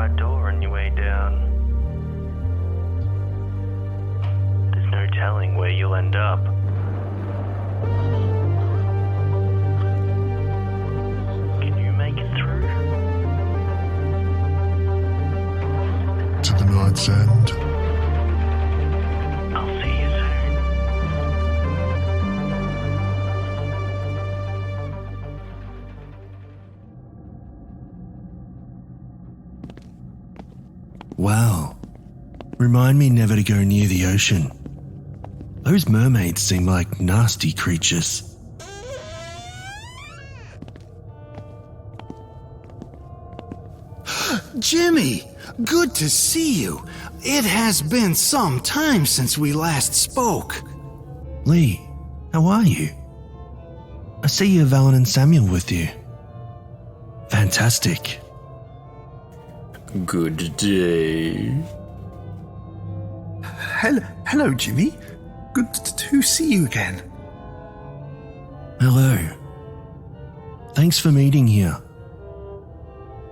right door on your way down. There's no telling where you'll end up. Can you make it through? To the night's end. I'll see you soon. Wow. Remind me never to go near the ocean. Those mermaids seem like nasty creatures. Jimmy, good to see you. It has been some time since we last spoke. Lee, how are you? I see you have Alan and Samuel with you. Fantastic. Good day. Hello, Jimmy. Good to see you again. Hello. Thanks for meeting here.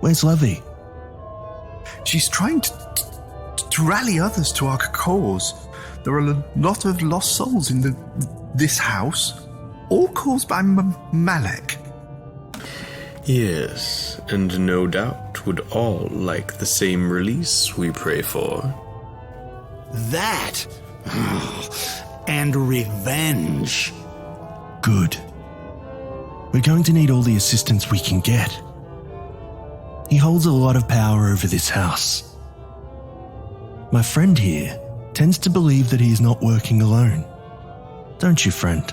Where's Lovey? She's trying to rally others to our cause. There are a lot of lost souls in this house, all caused by Malek. Yes, and no doubt would all like the same release we pray for. That and revenge. Good. We're going to need all the assistance we can get. He holds a lot of power over this house. My friend here tends to believe that he is not working alone. Don't you, friend?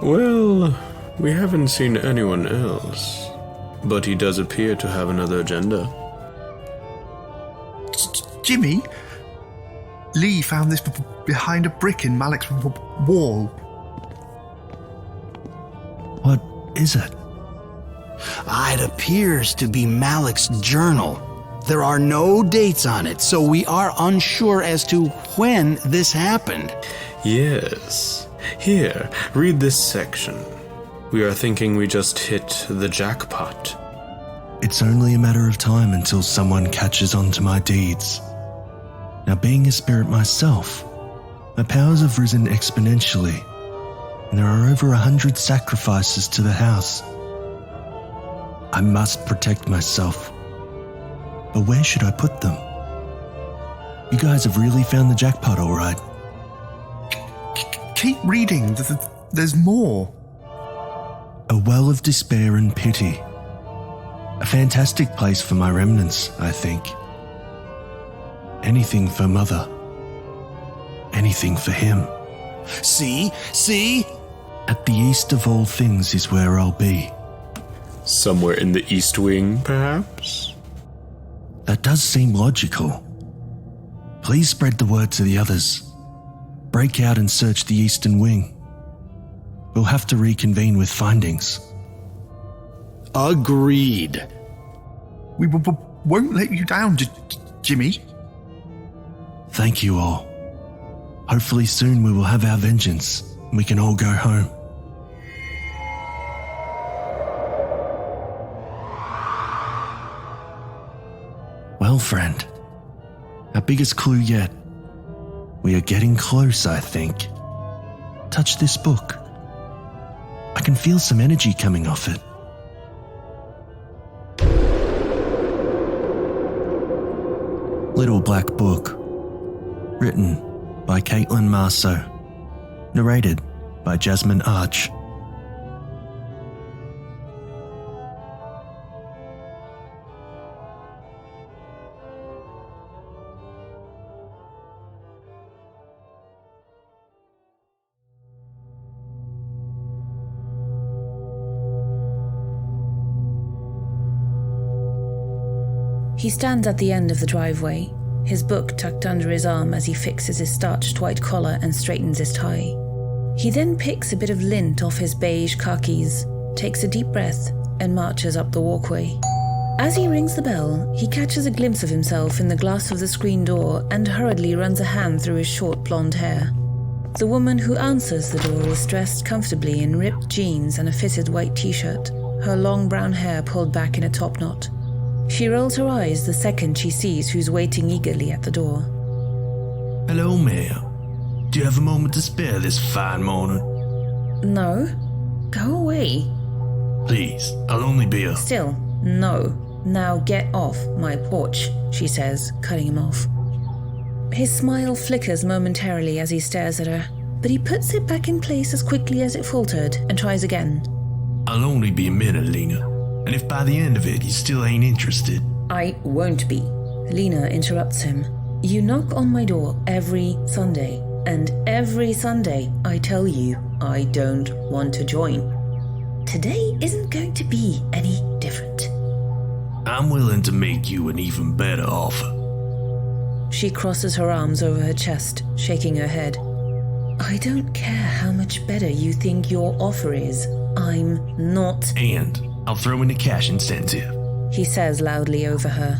Well, we haven't seen anyone else, but he does appear to have another agenda. Jimmy, Lee found this behind a brick in Malek's wall. What is it? It appears to be Malek's journal. There are no dates on it, so we are unsure as to when this happened. Yes. Here, read this section. We are thinking we just hit the jackpot. It's only a matter of time until someone catches on to my deeds. Now, being a spirit myself, my powers have risen exponentially, and there are over 100 sacrifices to the house. I must protect myself. But where should I put them? You guys have really found the jackpot, all right. Keep reading. There's more. A well of despair and pity. A fantastic place for my remnants, I think. Anything for Mother. Anything for him. See? At the east of all things is where I'll be. Somewhere in the East Wing, perhaps? That does seem logical. Please spread the word to the others. Break out and search the Eastern Wing. We'll have to reconvene with findings. Agreed. We won't let you down, Jimmy. Thank you all. Hopefully soon we will have our vengeance and we can all go home. Well, friend, our biggest clue yet. We are getting close, I think. Touch this book. I can feel some energy coming off it. Little Black Book. Written by Caitlin Marceau. Narrated by Jasmine Arch. He stands at the end of the driveway, his book tucked under his arm as he fixes his starched white collar and straightens his tie. He then picks a bit of lint off his beige khakis, takes a deep breath, and marches up the walkway. As he rings the bell, he catches a glimpse of himself in the glass of the screen door and hurriedly runs a hand through his short blonde hair. The woman who answers the door is dressed comfortably in ripped jeans and a fitted white t-shirt, her long brown hair pulled back in a top knot. She rolls her eyes the second she sees who's waiting eagerly at the door. Hello, ma'am. Do you have a moment to spare this fine morning? No. Go away. Please, I'll only be a... Still, no. Now get off my porch, she says, cutting him off. His smile flickers momentarily as he stares at her, but he puts it back in place as quickly as it faltered and tries again. I'll only be a minute, Lena. And if by the end of it you still ain't interested... I won't be. Lena interrupts him. You knock on my door every Sunday, and every Sunday I tell you I don't want to join. Today isn't going to be any different. I'm willing to make you an even better offer. She crosses her arms over her chest, shaking her head. I don't care how much better you think your offer is. I'm not. And I'll throw in the cash incentive, He says loudly over her.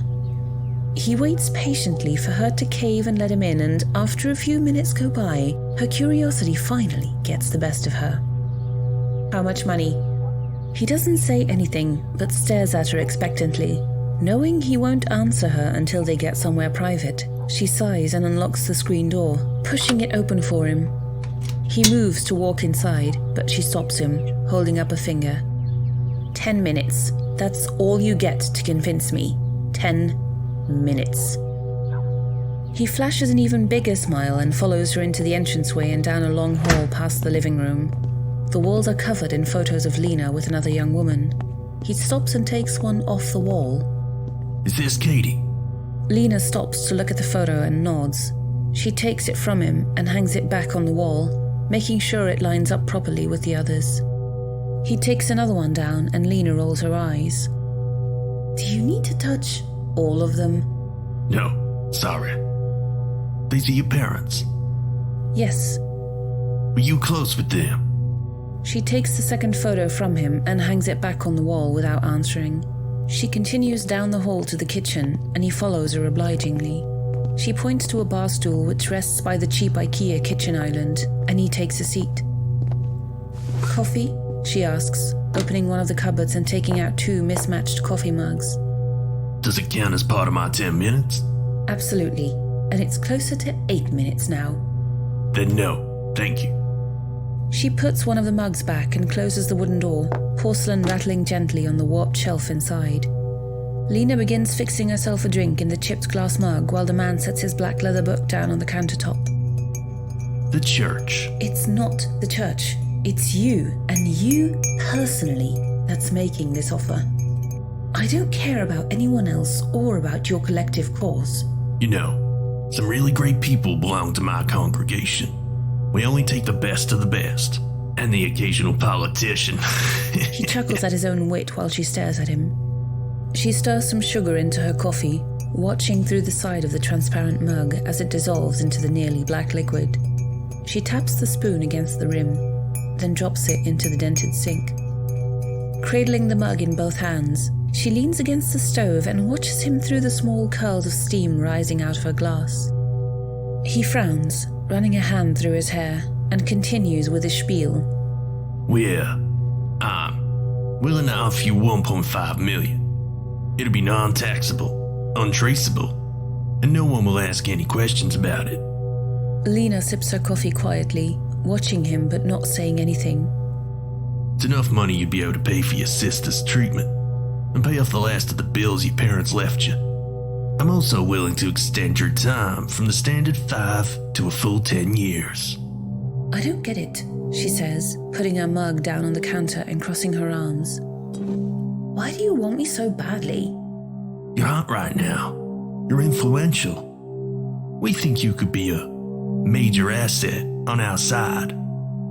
He waits patiently for her to cave and let him in, and after a few minutes go by, her curiosity finally gets the best of her. How much money? He doesn't say anything, but stares at her expectantly. Knowing he won't answer her until they get somewhere private, she sighs and unlocks the screen door, pushing it open for him. He moves to walk inside, but she stops him, holding up a finger. 10 minutes. That's all you get to convince me. 10 minutes. He flashes an even bigger smile and follows her into the entranceway and down a long hall past the living room. The walls are covered in photos of Lena with another young woman. He stops and takes one off the wall. Is this Katie? Lena stops to look at the photo and nods. She takes it from him and hangs it back on the wall, making sure it lines up properly with the others. He takes another one down and Lena rolls her eyes. Do you need to touch all of them? No, sorry. These are your parents. Yes. Were you close with them? She takes the second photo from him and hangs it back on the wall without answering. She continues down the hall to the kitchen, and he follows her obligingly. She points to a bar stool which rests by the cheap IKEA kitchen island, and he takes a seat. Coffee? She asks, opening one of the cupboards and taking out 2 mismatched coffee mugs. Does it count as part of my 10 minutes? Absolutely, and it's closer to 8 minutes now. Then no, thank you. She puts one of the mugs back and closes the wooden door, porcelain rattling gently on the warped shelf inside. Lena begins fixing herself a drink in the chipped glass mug while the man sets his black leather book down on the countertop. The church. It's not the church. It's you, and you personally, that's making this offer. I don't care about anyone else or about your collective cause. You know, some really great people belong to my congregation. We only take the best of the best, and the occasional politician. He chuckles at his own wit while she stares at him. She stirs some sugar into her coffee, watching through the side of the transparent mug as it dissolves into the nearly black liquid. She taps the spoon against the rim, then drops it into the dented sink. Cradling the mug in both hands, she leans against the stove and watches him through the small curls of steam rising out of her glass. He frowns, running a hand through his hair, and continues with his spiel. I'm willing to offer you $1.5 million. It'll be non-taxable, untraceable, and no one will ask any questions about it. Lena sips her coffee quietly, watching him but not saying anything. It's enough money you'd be able to pay for your sister's treatment, and pay off the last of the bills your parents left you. I'm also willing to extend your time from the standard 5 to a full 10 years. I don't get it, she says, putting her mug down on the counter and crossing her arms. Why do you want me so badly? You're hot right now. You're influential. We think you could be a major asset on our side.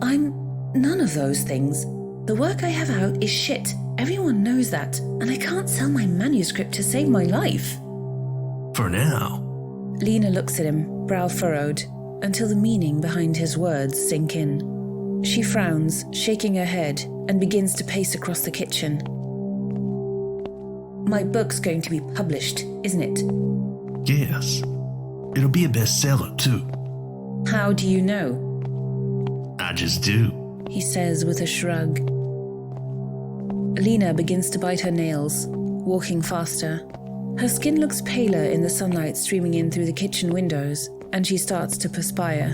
I'm none of those things. The work I have out is shit. Everyone knows that, and I can't sell my manuscript to save my life. For now. Lena looks at him, brow furrowed, until the meaning behind his words sink in. She frowns, shaking her head, and begins to pace across the kitchen. My book's going to be published, isn't it? Yes. It'll be a bestseller, too. How do you know? I just do. He says with a shrug. Lena begins to bite her nails, walking faster. Her skin looks paler in the sunlight streaming in through the kitchen windows, and she starts to perspire.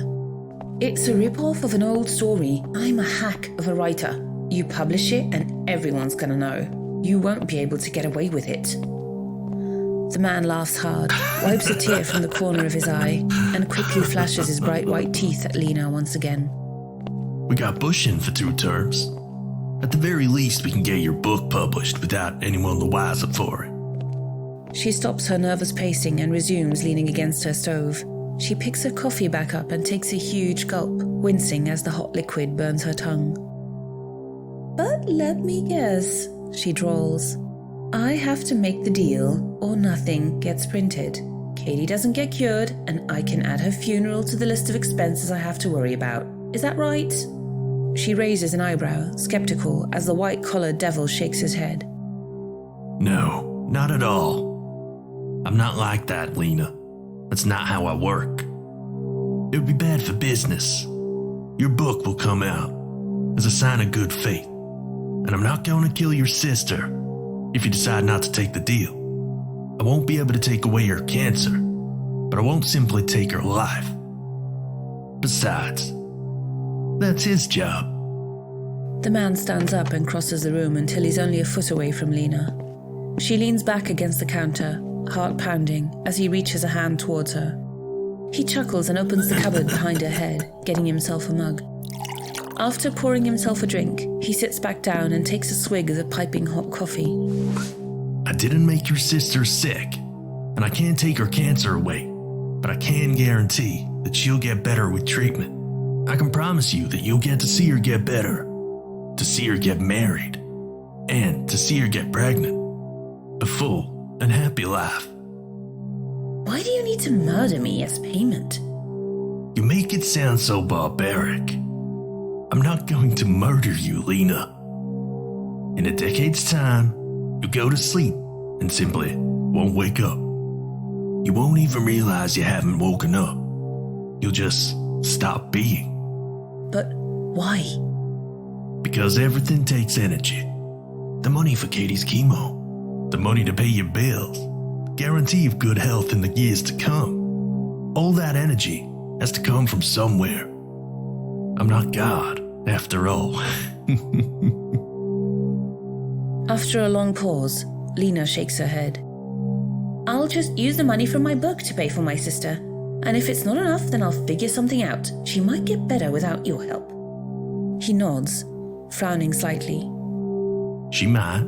It's a rip-off of an old story. I'm a hack of a writer. You publish it and everyone's gonna know. You won't be able to get away with it. The man laughs hard, wipes a tear from the corner of his eye, and quickly flashes his bright white teeth at Lena once again. We got pushing for 2 terms. At the very least, we can get your book published without anyone the wiser for it. She stops her nervous pacing and resumes leaning against her stove. She picks her coffee back up and takes a huge gulp, wincing as the hot liquid burns her tongue. But let me guess, she drawls. I have to make the deal, or nothing gets printed. Katie doesn't get cured, and I can add her funeral to the list of expenses I have to worry about. Is that right? She raises an eyebrow, skeptical, as the white-collared devil shakes his head. No, not at all. I'm not like that, Lena. That's not how I work. It would be bad for business. Your book will come out as a sign of good faith, and I'm not going to kill your sister if you decide not to take the deal. I won't be able to take away her cancer, but I won't simply take her life. Besides, that's his job. The man stands up and crosses the room until he's only a foot away from Lena. She leans back against the counter, heart pounding, as he reaches a hand towards her. He chuckles and opens the cupboard behind her head, getting himself a mug. After pouring himself a drink, he sits back down and takes a swig of the piping hot coffee. I didn't make your sister sick, and I can't take her cancer away, but I can guarantee that she'll get better with treatment. I can promise you that you'll get to see her get better, to see her get married, and to see her get pregnant. A full and happy life. Why do you need to murder me as payment? You make it sound so barbaric. I'm not going to murder you, Lena. In a decade's time, you'll go to sleep and simply won't wake up. You won't even realize you haven't woken up. You'll just stop being. But why? Because everything takes energy. The money for Katie's chemo, the money to pay your bills, guarantee of good health in the years to come. All that energy has to come from somewhere. I'm not God, after all. After a long pause, Lena shakes her head. I'll just use the money from my book to pay for my sister. And if it's not enough, then I'll figure something out. She might get better without your help. He nods, frowning slightly. She might,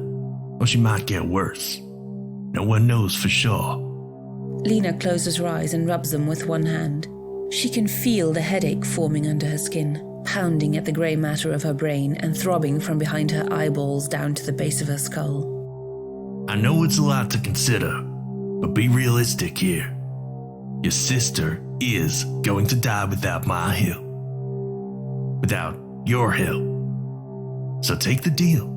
or she might get worse. No one knows for sure. Lena closes her eyes and rubs them with one hand. She can feel the headache forming under her skin, pounding at the grey matter of her brain and throbbing from behind her eyeballs down to the base of her skull. I know it's a lot to consider, but be realistic here. Your sister is going to die without my help. Without your help. So take the deal.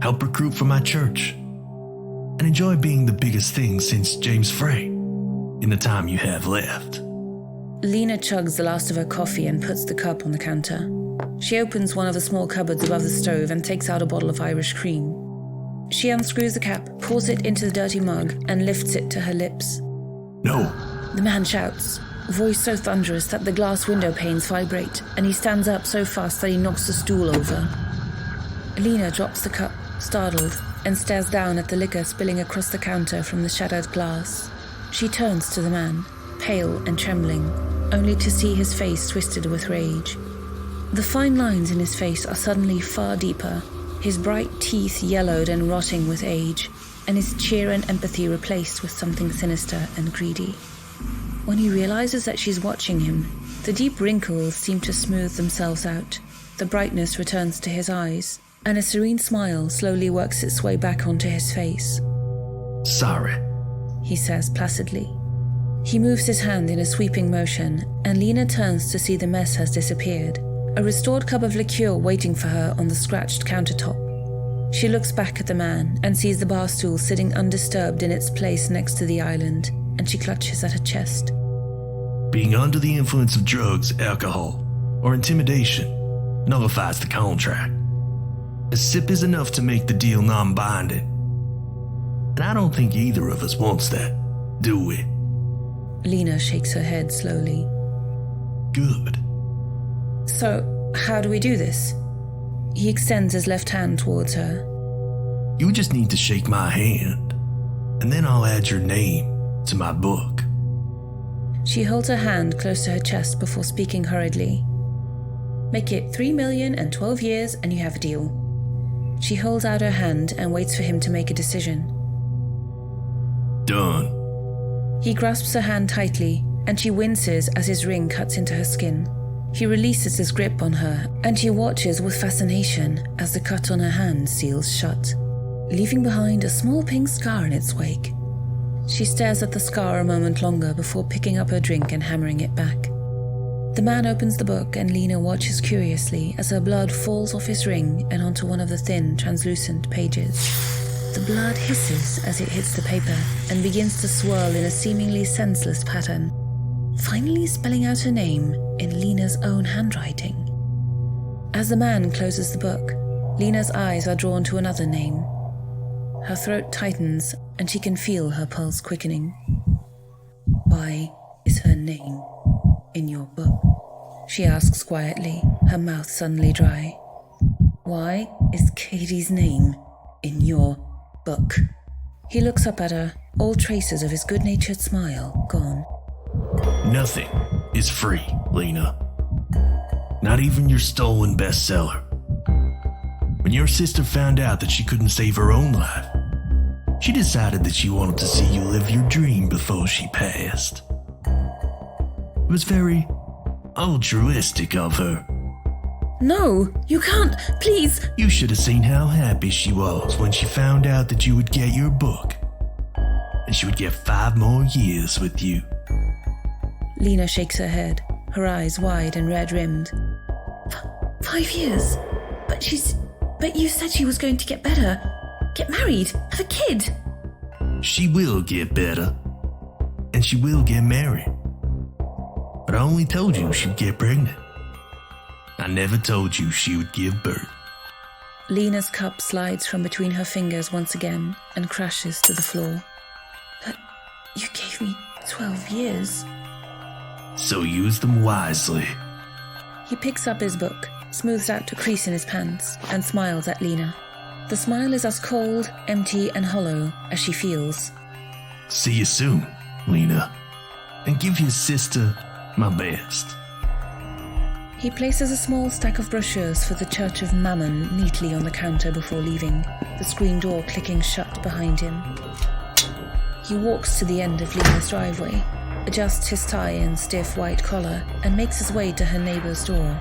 Help recruit for my church. And enjoy being the biggest thing since James Frey in the time you have left. Lena chugs the last of her coffee and puts the cup on the counter. She opens one of the small cupboards above the stove and takes out a bottle of Irish cream. She unscrews the cap, pours it into the dirty mug, and lifts it to her lips. No. The man shouts, voice so thunderous that the glass window panes vibrate, and he stands up so fast that he knocks the stool over. Lena drops the cup, startled, and stares down at the liquor spilling across the counter from the shattered glass. She turns to the man, pale and trembling, only to see his face twisted with rage. The fine lines in his face are suddenly far deeper, his bright teeth yellowed and rotting with age, and his cheer and empathy replaced with something sinister and greedy. When he realizes that she's watching him, the deep wrinkles seem to smooth themselves out, the brightness returns to his eyes, and a serene smile slowly works its way back onto his face. Sorry, he says placidly. He moves his hand in a sweeping motion, and Lena turns to see the mess has disappeared, a restored cup of liqueur waiting for her on the scratched countertop. She looks back at the man and sees the bar stool sitting undisturbed in its place next to the island, and she clutches at her chest. Being under the influence of drugs, alcohol, or intimidation nullifies the contract. A sip is enough to make the deal non-binding. And I don't think either of us wants that, do we? Lena shakes her head slowly. Good. So, how do we do this? He extends his left hand towards her. You just need to shake my hand, and then I'll add your name to my book. She holds her hand close to her chest before speaking hurriedly. Make it 3,012 years and you have a deal. She holds out her hand and waits for him to make a decision. Done. He grasps her hand tightly, and she winces as his ring cuts into her skin. He releases his grip on her, and she watches with fascination as the cut on her hand seals shut, leaving behind a small pink scar in its wake. She stares at the scar a moment longer before picking up her drink and hammering it back. The man opens the book, and Lena watches curiously as her blood falls off his ring and onto one of the thin, translucent pages. The blood hisses as it hits the paper and begins to swirl in a seemingly senseless pattern, finally spelling out her name in Lena's own handwriting. As the man closes the book, Lena's eyes are drawn to another name. Her throat tightens and she can feel her pulse quickening. Why is her name in your book? She asks quietly, her mouth suddenly dry. Why is Katie's name in your book? He looks up at her, all traces of his good-natured smile gone. Nothing is free, Lena. Not even your stolen bestseller. When your sister found out that she couldn't save her own life, she decided that she wanted to see you live your dream before she passed. It was very altruistic of her. No, you can't, please. You should have seen how happy she was when she found out that you would get your book. And she would get 5 more years with you. Lena shakes her head, her eyes wide and red-rimmed. 5 years? But you said she was going to get better. Get married, have a kid. She will get better. And she will get married. But I only told you she'd get pregnant. I never told you she would give birth. Lena's cup slides from between her fingers once again and crashes to the floor. But you gave me 12 years. So use them wisely. He picks up his book, smooths out a crease in his pants, and smiles at Lena. The smile is as cold, empty, and hollow as she feels. See you soon, Lena. And give your sister my best. He places a small stack of brochures for the Church of Mammon neatly on the counter before leaving, the screen door clicking shut behind him. He walks to the end of Lena's driveway, adjusts his tie and stiff white collar, and makes his way to her neighbor's door.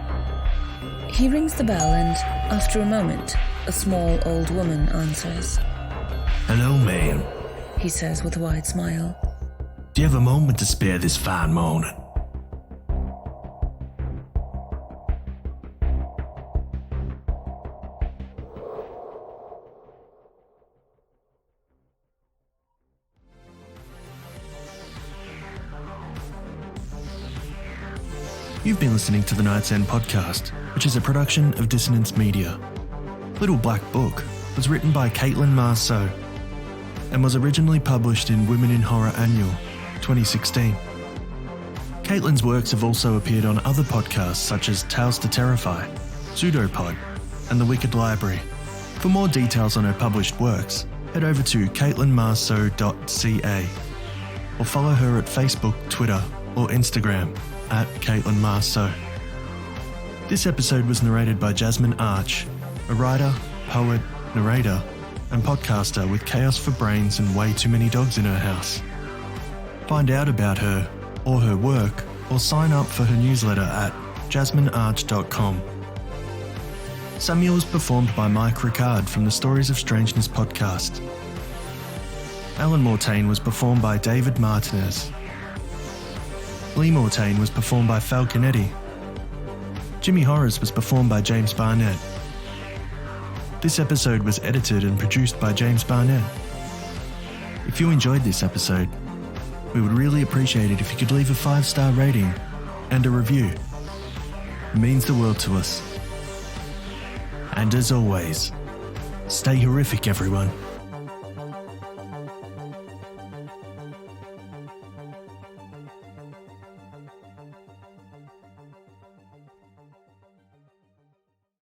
He rings the bell and, after a moment, a small old woman answers. Hello, ma'am, He says with a wide smile. Do you have a moment to spare this fine morning? You've been listening to the Night's End podcast, which is a production of Dissonance Media. Little Black Book was written by Caitlin Marceau and was originally published in Women in Horror Annual 2016. Caitlin's works have also appeared on other podcasts such as Tales to Terrify, Pseudopod, and The Wicked Library. For more details on her published works, head over to caitlinmarceau.ca or follow her at Facebook, Twitter, or Instagram at Caitlin Marceau. This episode was narrated by Jasmine Arch, a writer, poet, narrator, and podcaster with chaos for brains and way too many dogs in her house. Find out about her or her work, or sign up for her newsletter at jasminearch.com. Samuel was performed by Mike Ricard from the Stories of Strangeness podcast. Alan Mortain was performed by David Martinez. Lee Mortain was performed by Falconetti. Jimmy Horrors was performed by James Barnett. This episode was edited and produced by James Barnett. If you enjoyed this episode, we would really appreciate it if you could leave a 5-star rating and a review. It means the world to us. And as always, stay horrific, everyone.